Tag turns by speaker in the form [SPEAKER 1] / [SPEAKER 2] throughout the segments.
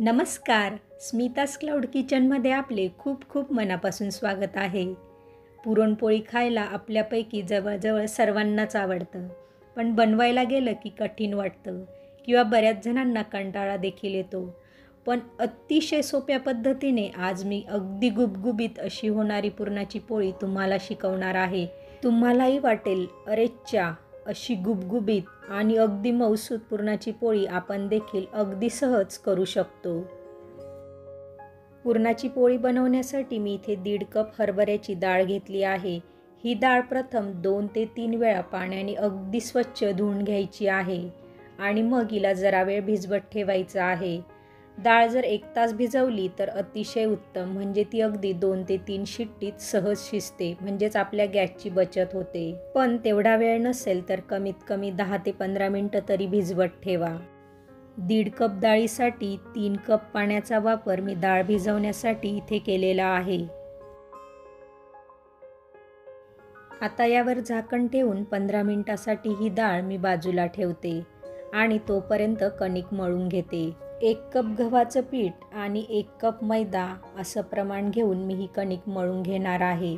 [SPEAKER 1] नमस्कार. स्मिताज क्लाउड किचनमध्ये आपले खूप खूप मनापासून स्वागत आहे. पुरणपोळी खायला आपल्यापैकी जवळजवळ सर्वांनाच आवडतं, पण बनवायला गेलं की कठीण वाटतं किंवा बऱ्याच जणांना कंटाळा देखील येतो. पण अतिशय सोप्या पद्धतीने आज मी अगदी गुबगुबीत अशी होणारी पुरणाची पोळी तुम्हाला शिकवणार आहे. तुम्हालाही वाटेल, अरे च्या, अशी गुबगुबीत आणि अगदी मऊसूत पुरणाची पोळी आपण देखील अगदी सहज करू शकतो. पुरणाची पोळी बनवण्यासाठी मी इथे 1.5 कप हरभऱ्याची डाळ घेतली आहे. ही डाळ प्रथम 2 ते 3 वेळा पाण्याने अगदी स्वच्छ धुवून घ्यायची आहे आणि मग हिला जरा वेळ भिजवत ठेवायचं आहे. डाळ जर 1 तास भिजवली तर अतिशय उत्तम, म्हणजे ती अगदी 2 ते 3 शिट्टीत सहज शिजते, म्हणजेच आपल्या गॅसची बचत होते. पण तेवढा वेळ नसेल तर कमीत कमी 10 ते 15 मिनिटं तरी भिजवत ठेवा. 1.5 कप डाळीसाठी 3 कप पाण्याचा वापर मी डाळ भिजवण्यासाठी इथे केलेला आहे. आता यावर झाकण ठेवून 15 मिनिटासाठी ही डाळ मी बाजूला ठेवते आणि तोपर्यंत कणिक मळून घेते. 1 कप गव्हाचं पीठ आणि 1 कप मैदा असं प्रमाण घेऊन मी ही कणिक मळून घेणार आहे.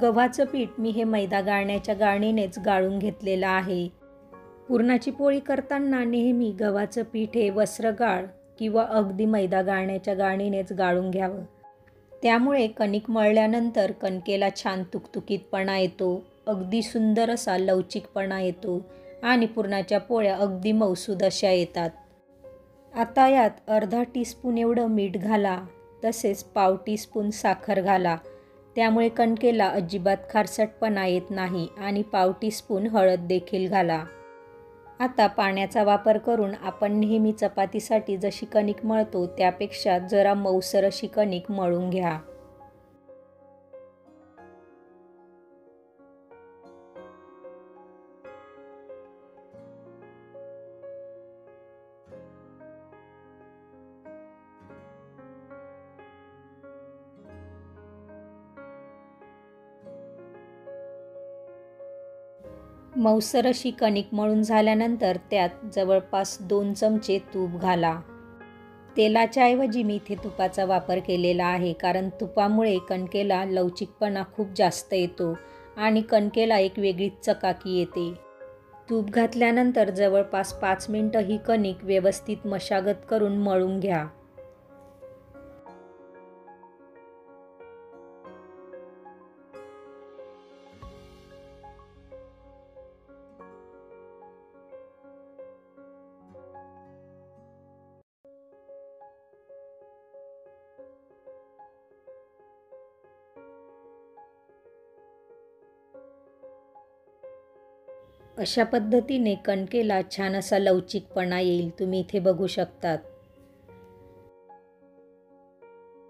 [SPEAKER 1] गव्हाचं पीठ मी हे मैदा गाळण्याच्या गाळणीनेच गाळून घेतलेलं आहे. पुरणाची पोळी करताना नेहमी गव्हाचं पीठ हे वस्त्रगाळ किंवा अगदी मैदा गाळण्याच्या गाळणीनेच गाळून घ्यावं. त्यामुळे कणिक मळल्यानंतर कणकेला छान तुकतुकीतपणा येतो, अगदी सुंदर असा लवचिकपणा येतो आणि पुरणाच्या पोळ्या अगदी मऊसूद अशा येतात. आता यात अर्धा टीस्पून एवढं मीठ घाला, तसेच पाव टीस्पून साखर घाला. त्यामुळे कणकेला अजिबात खारसटपणा येत नाही आणि पाव टीस्पून हळद देखील घाला. आता पाण्याचा वापर करून आपण नेहमी चपातीसाठी जशी कणिक मळतो त्यापेक्षा जरा मऊसर अशी कणिक मळून घ्या. मऊसर अशी कणिक मळून झाल्यानंतर त्यात जवळपास 2 चमचे तूप घाला. तेलाच्या ऐवजी मी इथे तुपाचा वापर केलेला आहे, कारण तुपामुळे कणकेला लवचिकपणा खूप जास्त येतो आणि कणकेला एक वेगळीच चकाकी येते. तूप घातल्यानंतर जवळपास 5 मिनिटं ही कणिक व्यवस्थित मशागत करून मळून घ्या. अशा पद्धतीने कणकेला छान असा लवचिकपणा येईल, तुम्ही इथे बघू शकतात.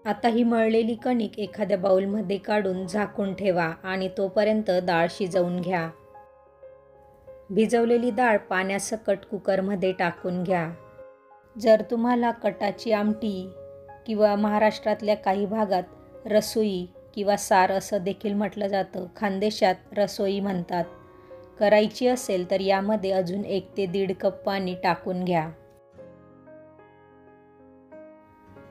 [SPEAKER 1] आता ही मळलेली कणिक एखाद्या बाउलमध्ये काढून झाकून ठेवा आणि तोपर्यंत डाळ शिजवून घ्या. भिजवलेली डाळ पाण्यासकट कुकरमध्ये टाकून घ्या. जर तुम्हाला कटाची आमटी किंवा महाराष्ट्रातल्या काही भागात रसोई किंवा सार असं देखील म्हटलं जातं, खानदेशात रसोई म्हणतात, करायची असेल तर यामध्ये अजून 1 ते 1.5 कप पाणी टाकून घ्या.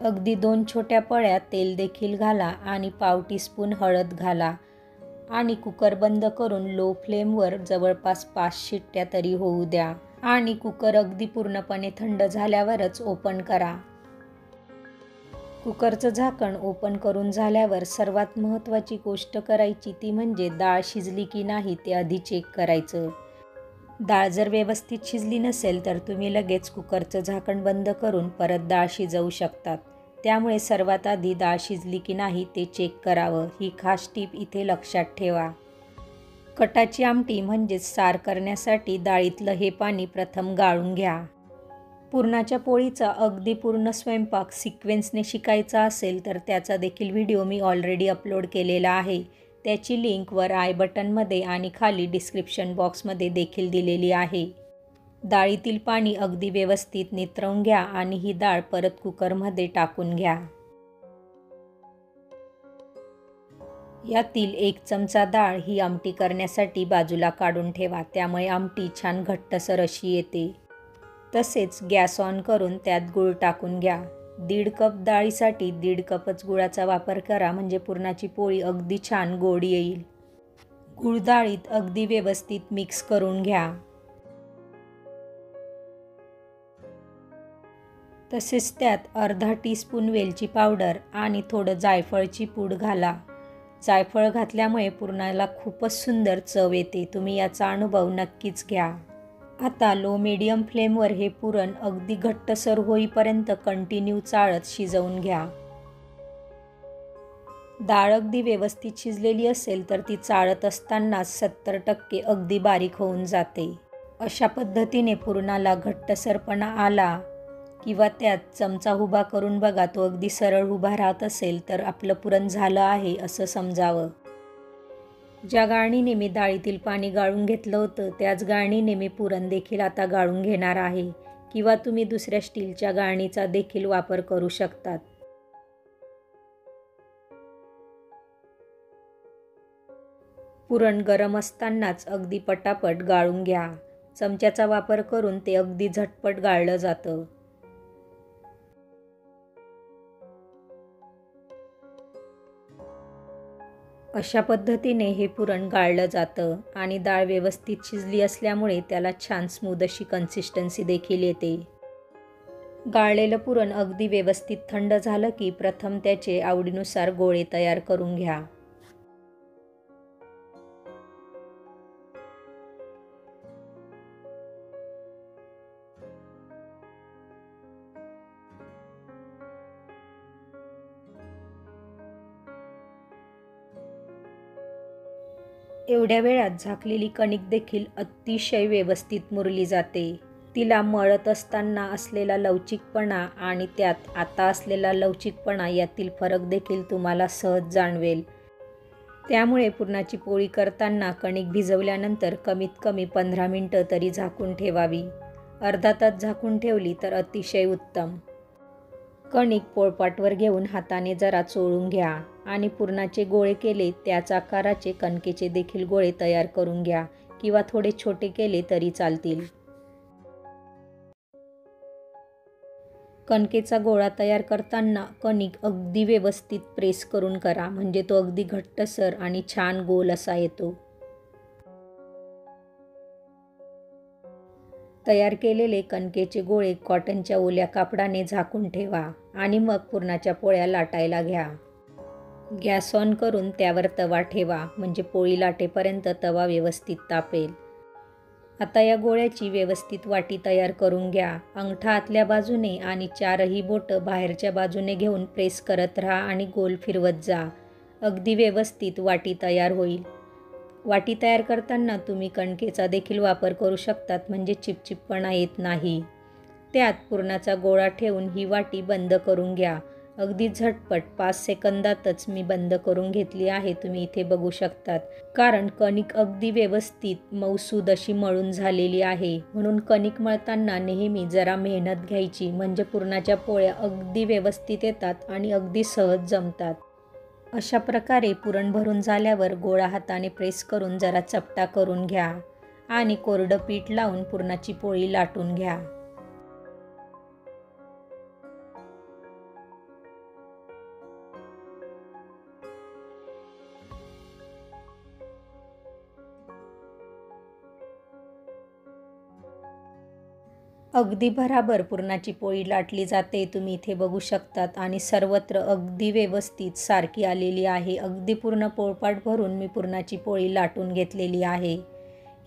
[SPEAKER 1] अगदी 2 छोट्या पळ्या तेल देखील घाला आणि पाव टीस्पून हळद घाला आणि कुकर बंद करून लो फ्लेमवर जवळपास 5 शिट्ट्या तरी होऊ द्या आणि कुकर अगदी पूर्णपणे थंड झाल्यावरच ओपन करा. कुकरचं झाकण ओपन करून झाल्यावर सर्वात महत्त्वाची गोष्ट करायची ती म्हणजे डाळ शिजली की नाही ते आधी चेक करायचं. डाळ जर व्यवस्थित शिजली नसेल तर तुम्ही लगेच कुकरचं झाकण बंद करून परत डाळ शिजवू शकतात. त्यामुळे सर्वात आधी डाळ शिजली की नाही ते चेक करावं, ही खास टीप इथे लक्षात ठेवा. कटाची आमटी म्हणजेच सार करण्यासाठी डाळीतलं हे पाणी प्रथम गाळून घ्या. पुरणाच्या पोळीचा अगदी पूर्ण स्वयंपाक सिक्वेन्सने शिकायचा असेल तर त्याचा देखील व्हिडिओ मी ऑलरेडी अपलोड केलेला आहे. त्याची लिंक वर आय बटनमध्ये आणि खाली डिस्क्रिप्शन बॉक्समध्ये देखील दिलेली आहे. डाळीतील पाणी अगदी व्यवस्थित नितरवून घ्या आणि ही डाळ परत कुकरमध्ये टाकून घ्या. यातील 1 चमचा डाळ ही आमटी करण्यासाठी बाजूला काढून ठेवा, त्यामुळे आमटी छान घट्टसर अशी येते. तसेच गॅस ऑन करून त्यात गूळ टाकून घ्या. 1.5 कप डाळीसाठी 1.5 कपच गुळाचा वापर करा, म्हणजे पुरणाची पोळी अगदी छान गोड येईल. गूळ डाळीत अगदी व्यवस्थित मिक्स करून घ्या. तसेच त्यात अर्धा टीस्पून वेलची पावडर आणि थोडं जायफळची पूड घाला. जायफळ घातल्यामुळे पुरणाला खूपच सुंदर चव येते. तुम्ही याचा अनुभव नक्कीच घ्या. आता लो मीडियम फ्लेमवर हे पुरण अगदी घट्टसर होईपर्यंत कंटिन्यू चाळत शिजवून घ्या. डाळ अगदी व्यवस्थित शिजलेली असेल तर ती चाळत असतानाच 70% अगदी बारीक होऊन जाते. अशा पद्धतीने पुरणाला घट्टसरपणा आला किंवा त्यात चमचा उभा करून बघा, तो अगदी सरळ उभा राहत असेल तर आपलं पुरण झालं आहे असं समजावं. ज्या गाळणीने मी डाळीतील पाणी गाळून घेतलं होतं त्याच गाळणीने मी पुरण देखील आता गाळून घेणार आहे, किंवा तुम्ही दुसऱ्या स्टीलच्या गाळणीचा देखील वापर करू शकतात. पुरण गरम असतानाच अगदी पटापट गाळून घ्या. चमच्याचा वापर करून ते अगदी झटपट गाळलं जातं. अशा पद्धतीने हे पुरण गाळलं जातं आणि डाळ व्यवस्थित शिजली असल्यामुळे त्याला छान स्मूथ अशी कन्सिस्टन्सी देखील येते. गाळलेलं पुरण अगदी व्यवस्थित थंड झालं की प्रथम त्याचे आवडीनुसार गोळे तयार करून घ्या. एवढ्या वेळात झाकलेली कणिक देखील अतिशय व्यवस्थित मुरली जाते. तिला मळत असताना असलेला लवचिकपणा आणि त्यात आता असलेला लवचिकपणा यातील फरक देखील तुम्हाला सहज जाणवेल. त्यामुळे पुरणाची पोळी करताना कणिक भिजवल्यानंतर कमीत कमी 15 मिनिटं तरी झाकून ठेवावी. अर्धा तास झाकून ठेवली तर अतिशय उत्तम. कणिक पोळपाटवर घेऊन हाताने जरा चोळून घ्या आणि पुरणाचे गोळे केले त्याच आकाराचे कणकेचे देखील गोळे तयार करून घ्या, किंवा थोडे छोटे केले तरी चालतील. कणकेचा गोळा तयार करताना कणिक अगदी व्यवस्थित प्रेस करून करा, म्हणजे तो अगदी घट्टसर आणि छान गोल असा येतो. तयार केलेले कणकेचे गोळे कॉटनच्या ओल्या कापडाने झाकून ठेवा आणि मग पुरणाच्या पोळ्या लाटायला घ्या. गॅस ऑन करून त्यावर तवा ठेवा, म्हणजे पोळी लाटेपर्यंत तवा व्यवस्थित तापेल. आता या गोळ्याची व्यवस्थित वाटी तयार करून घ्या. अंगठा आतल्या बाजूने आणि 4ही बोटं बाहेरच्या बाजूने घेऊन प्रेस करत राहा आणि गोल फिरवत जा. अगदी व्यवस्थित वाटी तयार होईल. वाटी तयार करताना तुम्ही कणकेचा देखील वापर करू शकतात, म्हणजे चिपचिपपणा येत नाही. त्यात पुरणाचा गोळा ठेवून ही वाटी बंद करून घ्या. अगदी झटपट 5 सेकंदातच मी बंद करून घेतली आहे, तुम्ही इथे बघू शकतात. कारण कणिक अगदी व्यवस्थित मऊसूद अशी मळून झालेली आहे. म्हणून कणिक मळताना नेहमी जरा मेहनत घ्यायची, म्हणजे पुरणाच्या पोळ्या अगदी व्यवस्थित येतात आणि अगदी सहज जमतात. अशा प्रकारे पुरण भरून झाल्यावर गोळा हाताने प्रेस करून जरा चपटा करून घ्या आणि कोरडं पीठ लावून पुरणाची पोळी लाटून घ्या. अगदी भराभर पुरणाची पोळी लाटली जाते, तुम्ही इथे बघू शकतात. आणि सर्वत्र अगदी व्यवस्थित सारखी आलेली आहे. अगदी पूर्ण पोळपाट भरून मी पुरणाची पोळी लाटून घेतलेली आहे.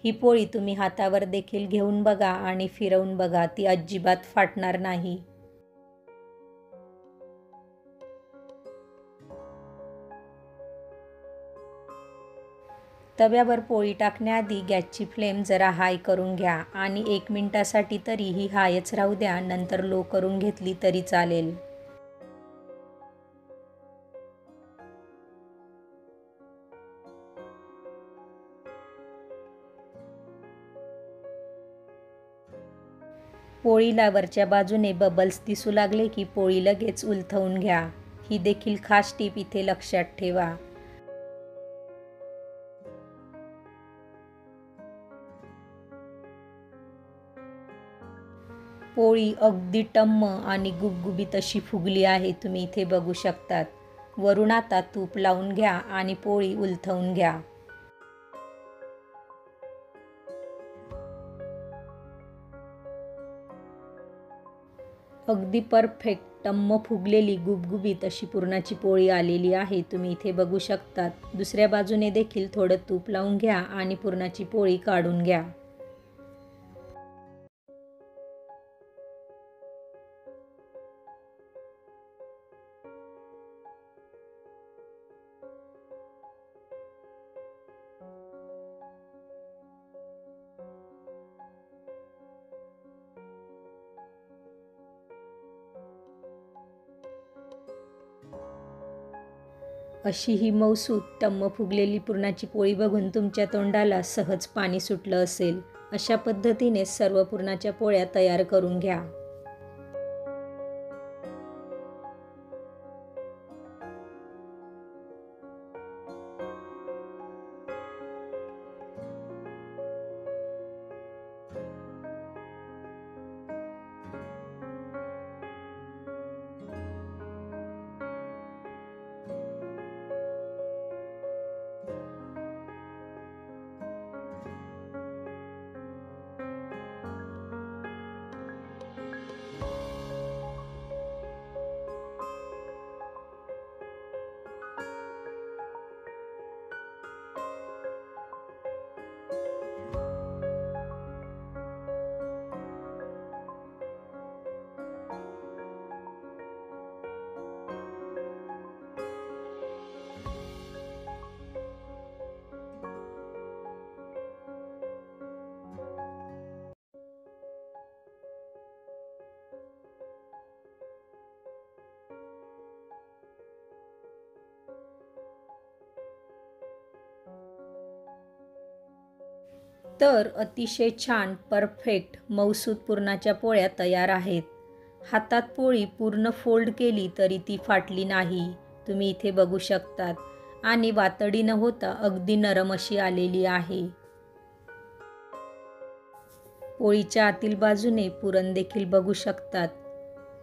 [SPEAKER 1] ही पोळी तुम्ही हातावर देखील घेऊन बघा आणि फिरवून बघा, ती अजिबात फाटणार नाही. तव्यावर पोळी टाकण्याआधी गॅसची फ्लेम जरा हाय करून घ्या आणि 1 मिनिटासाठी तरी ही हायच राहू द्या, नंतर लो करून घेतली तरी चालेल. पोळीला वरच्या बाजूने बबल्स दिसू लागले की पोळी लगेच उलथवून घ्या. ही देखील खास टीप इथे लक्षात ठेवा. पोळी अगदी टम्म आणि गुबगुबीत अशी फुगली आहे, तुम्ही इथे बघू शकतात. वरून आता तूप लावून घ्या आणि पोळी उलथवून घ्या. अगदी परफेक्ट टम्म फुगलेली गुबगुबीत अशी पुरणाची पोळी आलेली आहे, तुम्ही इथे बघू शकतात. दुसऱ्या बाजूने देखील थोडं तूप लावून घ्या आणि पुरणाची पोळी काढून घ्या. अशी ही मऊसूत टम्म फुगलेली पुरणाची पोळी बघून तुमच्या तोंडाला सहज पाणी सुटलं असेल. अशा पद्धतीने सर्व पुरणाच्या पोळ्या तयार करून घ्या. तर अतिशय छान परफेक्ट मऊसूत पुरणाच्या पोळ्या तयार आहेत. हातात पोळी पूर्ण फोल्ड केली तरी ती फाटली नाही, तुम्ही इथे बघू शकतात. आणि वातडी न होता अगदी नरम अशी आलेली आहे. पोळीच्या आतील बाजूने पुरण देखील बघू शकतात.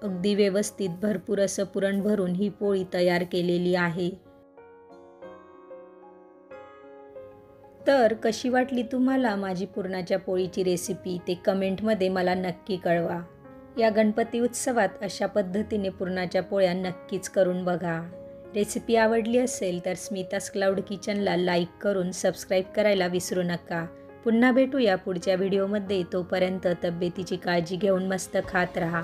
[SPEAKER 1] अगदी व्यवस्थित भरपूर असं पुरण भरून ही पोळी तयार केलेली आहे. तर कशी वाटली तुम्हाला माझी पुरणाच्या पोळीची रेसिपी ते कमेंटमध्ये मला नक्की कळवा. या गणपती उत्सवात अशा पद्धतीने पुरणाच्या पोळ्या नक्कीच करून बघा. रेसिपी आवडली असेल तर स्मिताज क्लाउड किचनला लाईक करून सबस्क्राईब करायला विसरू नका. पुन्हा भेटूया पुढच्या व्हिडिओमध्ये. तोपर्यंत तब्येतीची काळजी घेऊन मस्त खात राहा.